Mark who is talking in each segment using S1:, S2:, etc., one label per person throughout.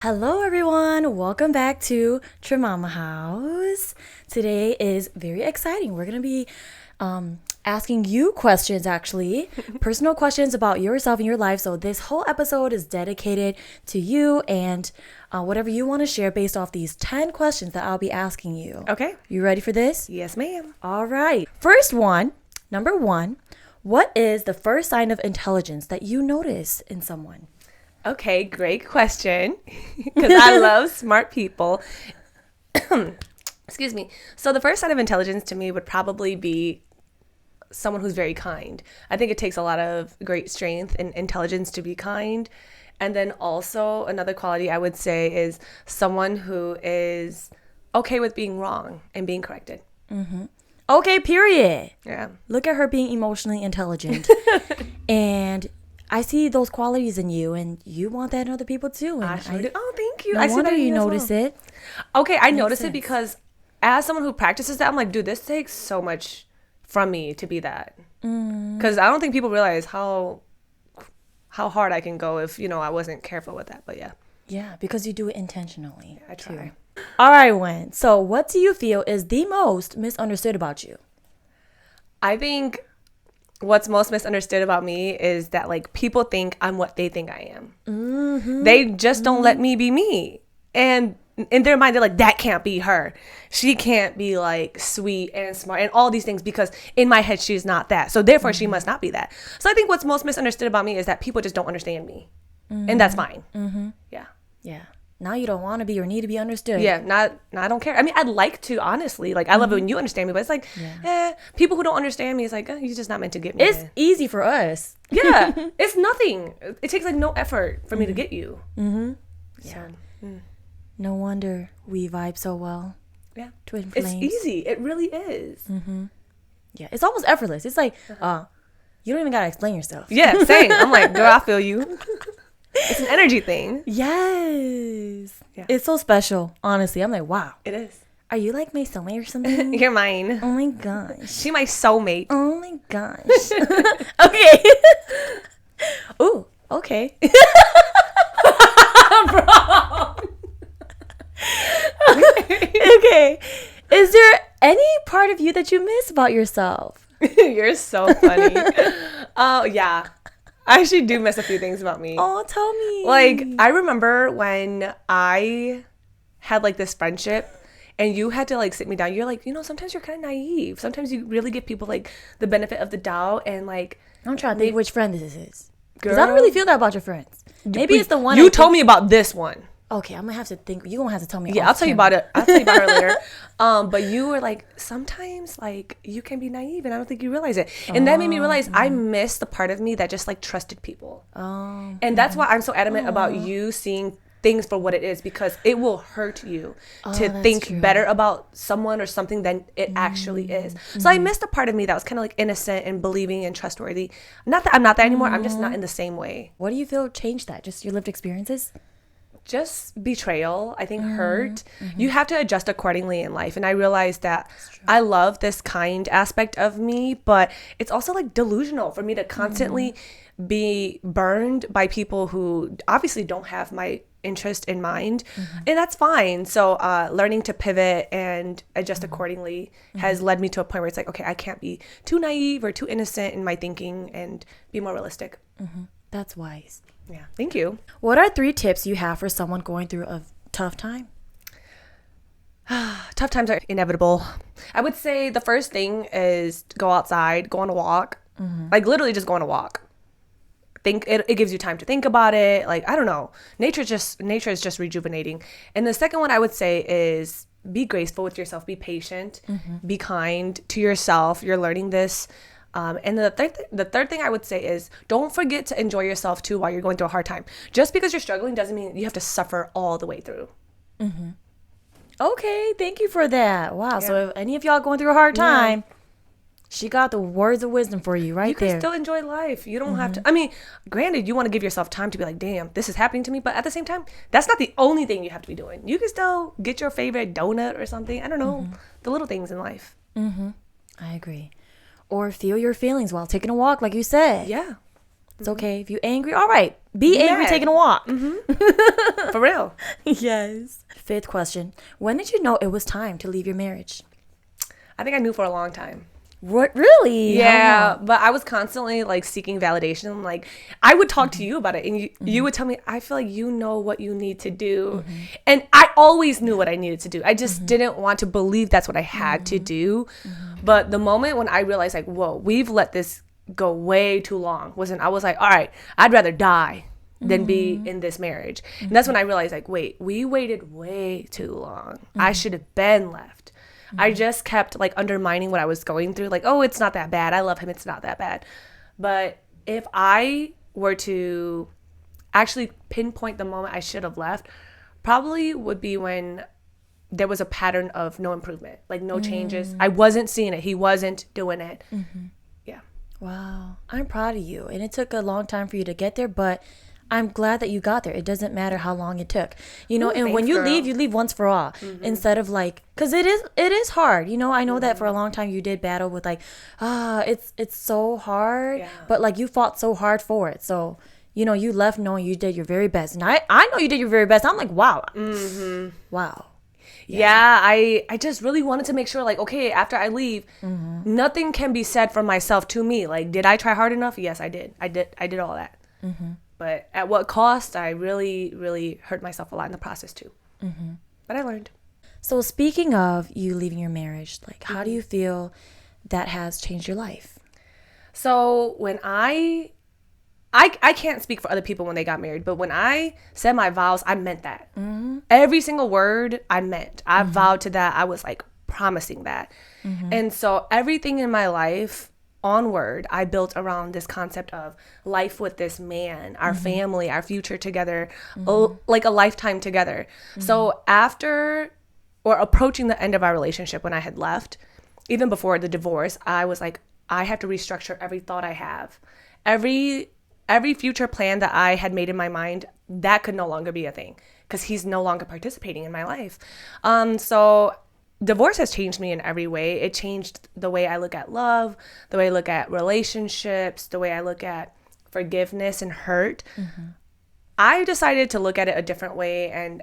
S1: Hello everyone, welcome back to Tramama House. Today is very exciting. We're going to be asking you questions, actually, personal questions about yourself and your life. So this whole episode is dedicated to you and whatever you want to share based off these 10 questions that I'll be asking you.
S2: Okay.
S1: You ready for this?
S2: Yes, ma'am.
S1: All right. First one, number one, what is the first sign of intelligence that you notice in someone?
S2: Okay, great question. Because I love smart people. Excuse me. So the first sign of intelligence to me would probably be someone who's very kind. I think it takes a lot of great strength and intelligence to be kind. And then also another quality I would say is someone who is okay with being wrong and being corrected.
S1: Mm-hmm. Okay, period.
S2: Yeah.
S1: Look at her being emotionally intelligent. And I see those qualities in you, and you want that in other people too. And
S2: I sure do. Oh, thank you.
S1: No
S2: I see
S1: wonder
S2: that in
S1: you
S2: as
S1: notice
S2: well.
S1: it.
S2: Okay, I
S1: Makes
S2: notice
S1: sense.
S2: it because as someone who practices that, I'm like, dude, this takes so much from me to be that. Because I don't think people realize how hard I can go if, I wasn't careful with that. But yeah.
S1: Yeah, because you do it intentionally.
S2: I try.
S1: Too. All right, Wen. So what do you feel is the most misunderstood about you?
S2: I think what's most misunderstood about me is that, like, people think I'm what they think I am. Mm-hmm. They just don't let me be me. And in their mind, they're like, that can't be her. She can't be, like, sweet and smart and all these things because in my head, she's not that. So therefore, she must not be that. So I think what's most misunderstood about me is that people just don't understand me. And that's fine. Mm-hmm. Yeah.
S1: Yeah. Now you don't want to be or need to be understood.
S2: Yeah, I don't care. I mean, I'd like to, honestly. Like, I love it when you understand me, but it's like, people who don't understand me, it's like, you're just not meant to get me.
S1: It's easy for us.
S2: Yeah, it's nothing. It takes, like, no effort for me to get you.
S1: Mm-hmm.
S2: Yeah.
S1: So, no wonder we vibe so well.
S2: Yeah.
S1: Twin
S2: It's
S1: flames.
S2: easy. It really is.
S1: Yeah, it's almost effortless. It's like, you don't even got to explain yourself.
S2: Yeah, same. I'm like, girl, I feel you. It's an energy thing.
S1: Yes.
S2: Yeah.
S1: It's so special, honestly. I'm like, wow.
S2: It is.
S1: Are you like my soulmate or something?
S2: You're mine.
S1: Oh my gosh.
S2: She my soulmate.
S1: Oh my gosh. Okay. Ooh, okay. Okay. Is there any part of you that you miss about yourself?
S2: You're so funny. Oh, yeah. I actually do miss a few things about me.
S1: Oh, tell me.
S2: Like, I remember when I had, like, this friendship and you had to, like, sit me down. You're like, sometimes you're kind of naive. Sometimes you really give people, like, the benefit of the doubt and, like...
S1: I'm trying to think which friend this is. Because
S2: Girl.
S1: I don't really feel that about your friends. Maybe it's the one
S2: You told me about this one.
S1: Okay, I'm going to have to think. You're going to have to tell me.
S2: Yeah, I'll tell you about it. I'll tell you about her later. But you were like, sometimes, like, you can be naive and I don't think you realize it. And that made me realize I miss the part of me that just, like, trusted people. And that's why I'm so adamant about you seeing things for what it is, because it will hurt you to think
S1: true.
S2: better about someone or something than it actually is. So I missed the part of me that was kind of, like, innocent and believing and trustworthy. Not that I'm not that anymore. I'm just not in the same way.
S1: What do you feel changed that? Just your lived experiences?
S2: Just betrayal, I think, hurt. You have to adjust accordingly in life. And I realized that I love this kind aspect of me, but it's also, like, delusional for me to constantly be burned by people who obviously don't have my interest in mind. And that's fine. So learning to pivot and adjust accordingly has led me to a point where it's like, okay, I can't be too naive or too innocent in my thinking and be more realistic.
S1: That's wise.
S2: Yeah. Thank you.
S1: What are 3 tips you have for someone going through a tough time?
S2: Tough times are inevitable. I would say the first thing is to go outside, go on a walk. Like, literally just go on a walk. It gives you time to think about it. Like, I don't know. Nature is just rejuvenating. And the second one I would say is be graceful with yourself. Be patient. Be kind to yourself. You're learning this. And the third thing I would say is don't forget to enjoy yourself too while you're going through a hard time. Just because you're struggling doesn't mean you have to suffer all the way through.
S1: Okay, thank you for that. Wow. So if any of y'all going through a hard time, she got the words of wisdom for you right there.
S2: You can still enjoy life. You don't have to. I mean, granted, you want to give yourself time to be like, damn, this is happening to me. But at the same time, that's not the only thing you have to be doing. You can still get your favorite donut or something. I don't know. The little things in life.
S1: I agree. Or feel your feelings while taking a walk, like you said.
S2: Yeah.
S1: It's okay. If you're angry, all right. Be angry
S2: mad.
S1: taking a walk.
S2: For real.
S1: Yes. Fifth question. When did you know it was time to leave your marriage?
S2: I think I knew for a long time.
S1: What? Really? How
S2: Yeah,
S1: long?
S2: but I was constantly like seeking validation. Like I would talk to you about it, and you would tell me, I feel like you know what you need to do, and I always knew what I needed to do. I just didn't want to believe that's what I had to do. But the moment when I realized, like, whoa, we've let this go way too long, wasn't I was like, all right, I'd rather die than be in this marriage. And that's when I realized, like, wait, we waited way too long. I should have been left. I just kept like undermining what I was going through. Like, oh, it's not that bad. I love him. It's not that bad. But if I were to actually pinpoint the moment I should have left, probably would be when there was a pattern of no improvement, like no changes. I wasn't seeing it. He wasn't doing it. Yeah.
S1: Wow. I'm proud of you. And it took a long time for you to get there, but I'm glad that you got there. It doesn't matter how long it took, you know.
S2: Ooh,
S1: and when
S2: thanks,
S1: you
S2: girl.
S1: leave, you leave once for all, instead of like, because it is hard, you know. I know that for a long time you did battle with like, it's so hard,
S2: Yeah.
S1: but like you fought so hard for it. So you know, you left knowing you did your very best, and I know you did your very best. I'm like, wow, wow.
S2: Yeah, I just really wanted to make sure, like, okay, after I leave, nothing can be said from myself to me. Like, did I try hard enough? Yes, I did. I did all that. But at what cost? I really, really hurt myself a lot in the process too. But I learned.
S1: So speaking of you leaving your marriage, like, how do you feel that has changed your life?
S2: So when I can't speak for other people when they got married, but when I said my vows, I meant that. Every single word I meant. I vowed to that. I was like promising that. And so everything in my life onward, I built around this concept of life with this man, our family, our future together, like a lifetime together. So after or approaching the end of our relationship, when I had left, even before the divorce, I was like, I have to restructure every thought I have. Every future plan that I had made in my mind, that could no longer be a thing because he's no longer participating in my life. So divorce has changed me in every way. It changed the way I look at love, the way I look at relationships, the way I look at forgiveness and hurt. I decided to look at it a different way, and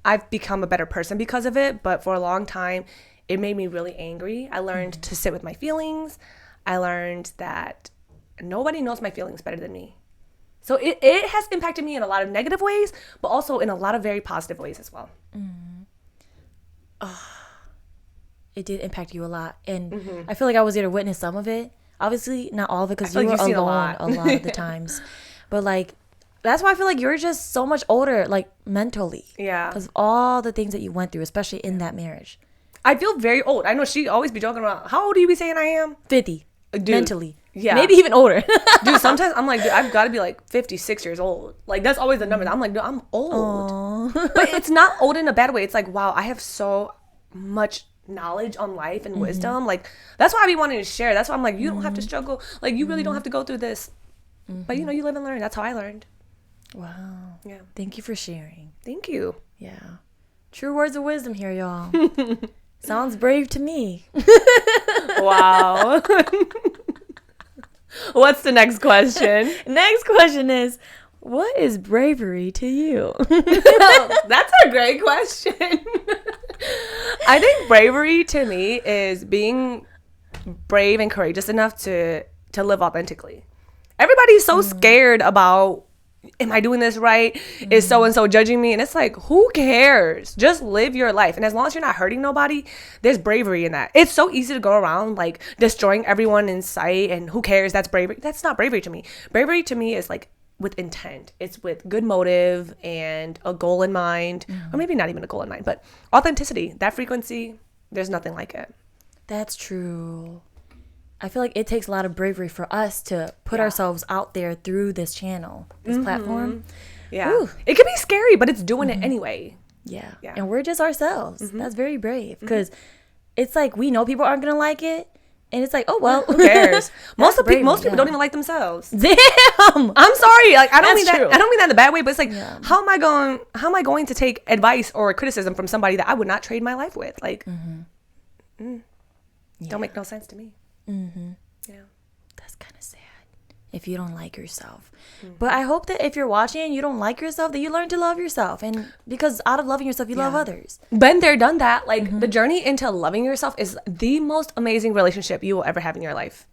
S2: I've become a better person because of it. But for a long time, it made me really angry. I learned to sit with my feelings. I learned that nobody knows my feelings better than me. So it has impacted me in a lot of negative ways, but also in a lot of very positive ways as well.
S1: It did impact you a lot, and I feel like I was there to witness some of it. Obviously, not all of it, because you
S2: feel
S1: were
S2: like you've seen a
S1: alone
S2: lot.
S1: a lot of the times. But like, that's why I feel like you're just so much older, like mentally.
S2: Yeah.
S1: Because of all the things that you went through, especially in that marriage.
S2: I feel very old. I know she always be joking around. How old do you be saying I am?
S1: 50,
S2: Dude,
S1: mentally.
S2: yeah.
S1: Maybe even older.
S2: Dude, sometimes I'm like, dude, I've got to be like 56 years old. Like, that's always the number. I'm like, dude, I'm old. But it's not old in a bad way. It's like, wow, I have so much knowledge on life and wisdom. Like, that's why I be wanting to share. That's why I'm like, you don't have to struggle. Like, you really don't have to go through this. But, you know, you live and learn. That's how I learned.
S1: Wow.
S2: Yeah.
S1: Thank you for sharing.
S2: Thank you.
S1: Yeah. True words of wisdom here, y'all. Sounds brave to me.
S2: Wow. What's the next question?
S1: Next question is, what is bravery to you?
S2: That's a great question. I think bravery to me is being brave and courageous enough to live authentically. Everybody's so scared about, am I doing this right? Is so-and-so judging me? And it's like, who cares? Just live your life. And as long as you're not hurting nobody, there's bravery in that. It's so easy to go around like destroying everyone in sight, and who cares? That's bravery. That's not bravery to me. Bravery to me is like with intent. It's with good motive and a goal in mind, or maybe not even a goal in mind, but authenticity, that frequency, there's nothing like it.
S1: That's true. I feel like it takes a lot of bravery for us to put ourselves out there through this channel, this platform.
S2: Yeah.
S1: Ooh.
S2: It can be scary, but it's doing it anyway.
S1: Yeah.
S2: Yeah.
S1: And we're just ourselves. That's very brave, because it's like we know people aren't going to like it. And it's like, oh, well.
S2: Who cares? Most
S1: bravery,
S2: people don't even like themselves.
S1: Damn.
S2: I'm sorry. Like, I don't
S1: That's
S2: mean that.
S1: true.
S2: I don't mean that in a bad way, but it's like, how am I going to take advice or criticism from somebody that I would not trade my life with? Like, don't make no sense to me. Yeah.
S1: That's kind of sad. if you don't like yourself. But I hope that if you're watching and you don't like yourself, that you learn to love yourself. And because out of loving yourself, you love others.
S2: Been there, done that. Like the journey into loving yourself is the most amazing relationship you will ever have in your life.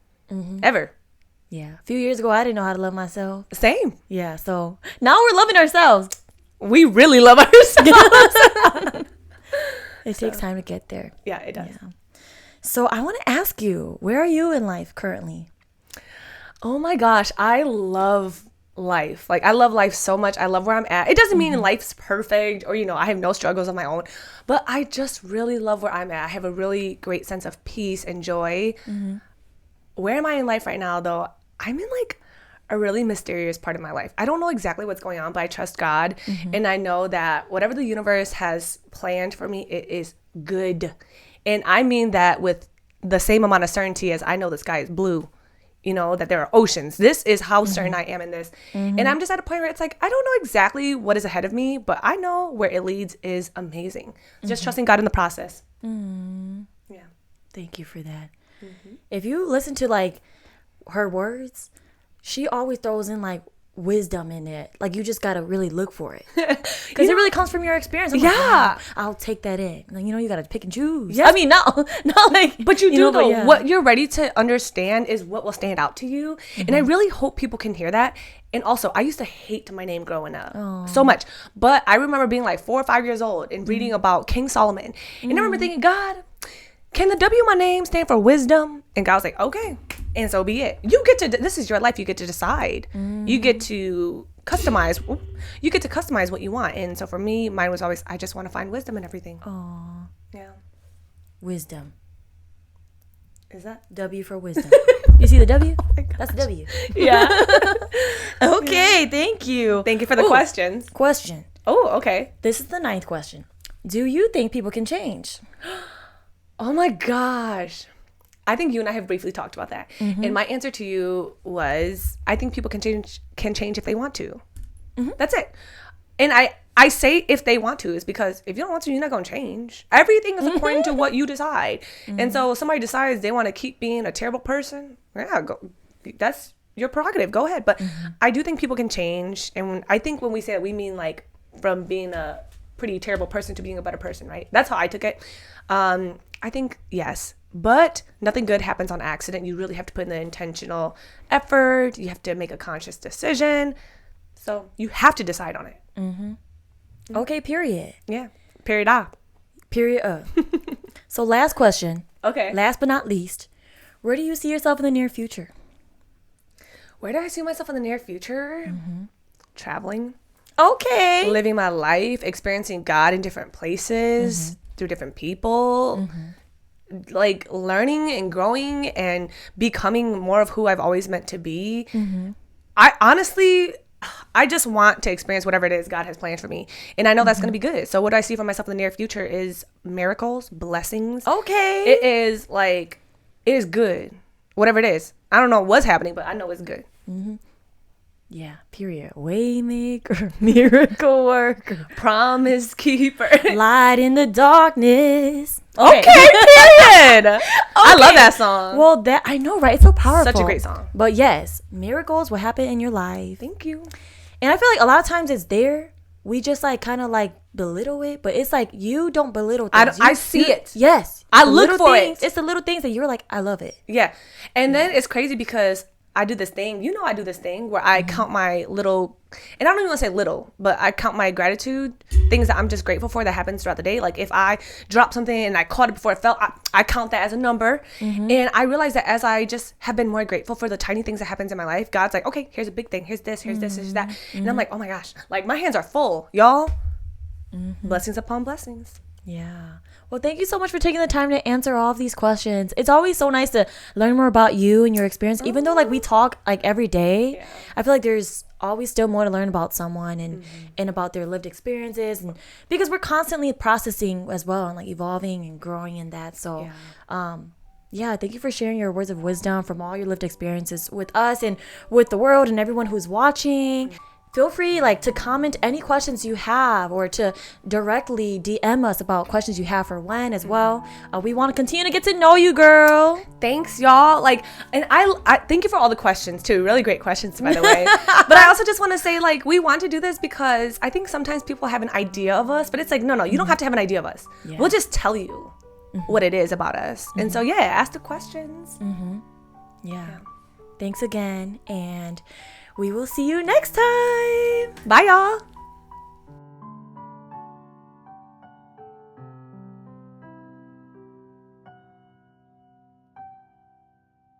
S2: Ever.
S1: Yeah. A few years ago, I didn't know how to love myself.
S2: Same.
S1: Yeah. So now we're loving ourselves.
S2: We really love ourselves.
S1: It takes time to get there.
S2: Yeah, it does.
S1: Yeah. So I want to ask you, where are you in life currently?
S2: Oh my gosh, I love life. Like, I love life so much. I love where I'm at. It doesn't mean life's perfect or, I have no struggles of my own, but I just really love where I'm at. I have a really great sense of peace and joy. Where am I in life right now, though? I'm in like a really mysterious part of my life. I don't know exactly what's going on, but I trust God. And I know that whatever the universe has planned for me, it is good. And I mean that with the same amount of certainty as I know the sky is blue. That there are oceans. This is how certain I am in this. And I'm just at a point where it's like, I don't know exactly what is ahead of me, but I know where it leads is amazing. Just trusting God in the process. Yeah.
S1: Thank you for that. If you listen to like her words, she always throws in like wisdom in it. Like, you just got to really look for it. Because it really comes from your experience. I'm like,
S2: Yeah.
S1: I'll take that in. Like, you got to pick and choose.
S2: Yes.
S1: I mean, not like.
S2: But you do, though.
S1: yeah.
S2: What you're ready to understand is what will stand out to you. And I really hope people can hear that. And also, I used to hate my name growing up so much. But I remember being like 4 or 5 years old and reading about King Solomon. And I remember thinking, God, can the W in my name stand for wisdom? And God was like, okay. And so be it. You get to, this is your life. You get to decide. You get to customize. You get to customize what you want. And so for me, mine was always, I just want to find wisdom in everything.
S1: Oh,
S2: Yeah.
S1: wisdom.
S2: Is that?
S1: W for wisdom. You see the W?
S2: Oh my gosh.
S1: That's the W.
S2: Yeah.
S1: Okay, thank you.
S2: Thank you for the questions.
S1: Question.
S2: Oh, okay.
S1: This is the 9th question. Do you think people can change?
S2: Oh my gosh. I think you and I have briefly talked about that. And my answer to you was, I think people can change if they want to. That's it. And I say if they want to is because if you don't want to, you're not going to change. Everything is according to what you decide. And so if somebody decides they want to keep being a terrible person, yeah, go. That's your prerogative. Go ahead. But I do think people can change. And I think when we say it, we mean like from being a pretty terrible person to being a better person, right? That's how I took it. I think yes. But nothing good happens on accident. You really have to put in the intentional effort. You have to make a conscious decision. So you have to decide on it.
S1: Okay, period.
S2: Yeah. Period.
S1: Period. So last question.
S2: Okay.
S1: Last but not least, where do you see yourself in the near future?
S2: Where do I see myself in the near future? Traveling.
S1: Okay.
S2: Living my life. Experiencing God in different places. Through different people. Like learning and growing and becoming more of who I've always meant to be. I just want to experience whatever it is God has planned for me. And I know that's going to be good. So what I see for myself in the near future is miracles, blessings.
S1: Okay.
S2: It is good. Whatever it is. I don't know what's happening, but I know it's good.
S1: Yeah, period. Waymaker, miracle worker,
S2: Promise keeper.
S1: light in the darkness.
S2: Okay, period. I love that song.
S1: Well, that I know, right? It's so powerful.
S2: Such a great song.
S1: But yes, miracles will happen in your life.
S2: Thank you.
S1: And I feel like a lot of times it's there. We just like kind of like belittle it, but it's like you don't belittle things.
S2: I see it.
S1: Yes.
S2: I
S1: The
S2: look
S1: little
S2: for
S1: things,
S2: it.
S1: It's the little things that you're like, I love it.
S2: Yeah. And then it's crazy because I do this thing, I do this thing where I count my little, and I don't even want to say little, but I count my gratitude, things that I'm just grateful for that happens throughout the day. Like if I drop something and I caught it before it fell, I count that as a number. And I realize that as I just have been more grateful for the tiny things that happens in my life, God's like, okay, here's a big thing. Here's this, here's that. And I'm like, oh my gosh, like my hands are full, y'all. Blessings upon blessings.
S1: Yeah. Well, thank you so much for taking the time to answer all of these questions. It's always so nice to learn more about you and your experience. Even though like we talk like every day, I feel like there's always still more to learn about someone and about their lived experiences, and because we're constantly processing as well and like evolving and growing in that. So yeah, thank you for sharing your words of wisdom from all your lived experiences with us and with the world and everyone who's watching. feel free like to comment any questions you have or to directly DM us about questions you have for Wen as well. We want to continue to get to know you, girl.
S2: Thanks, y'all. Like, and I thank you for all the questions too. Really great questions, by the way. But I also just want to say, like, we want to do this because I think sometimes people have an idea of us, but it's like, no, you don't have to have an idea of us.
S1: Yeah.
S2: We'll just tell you what it is about us. And so, yeah, ask the questions.
S1: Yeah. Thanks again, and we will see you next time.
S2: Bye, y'all.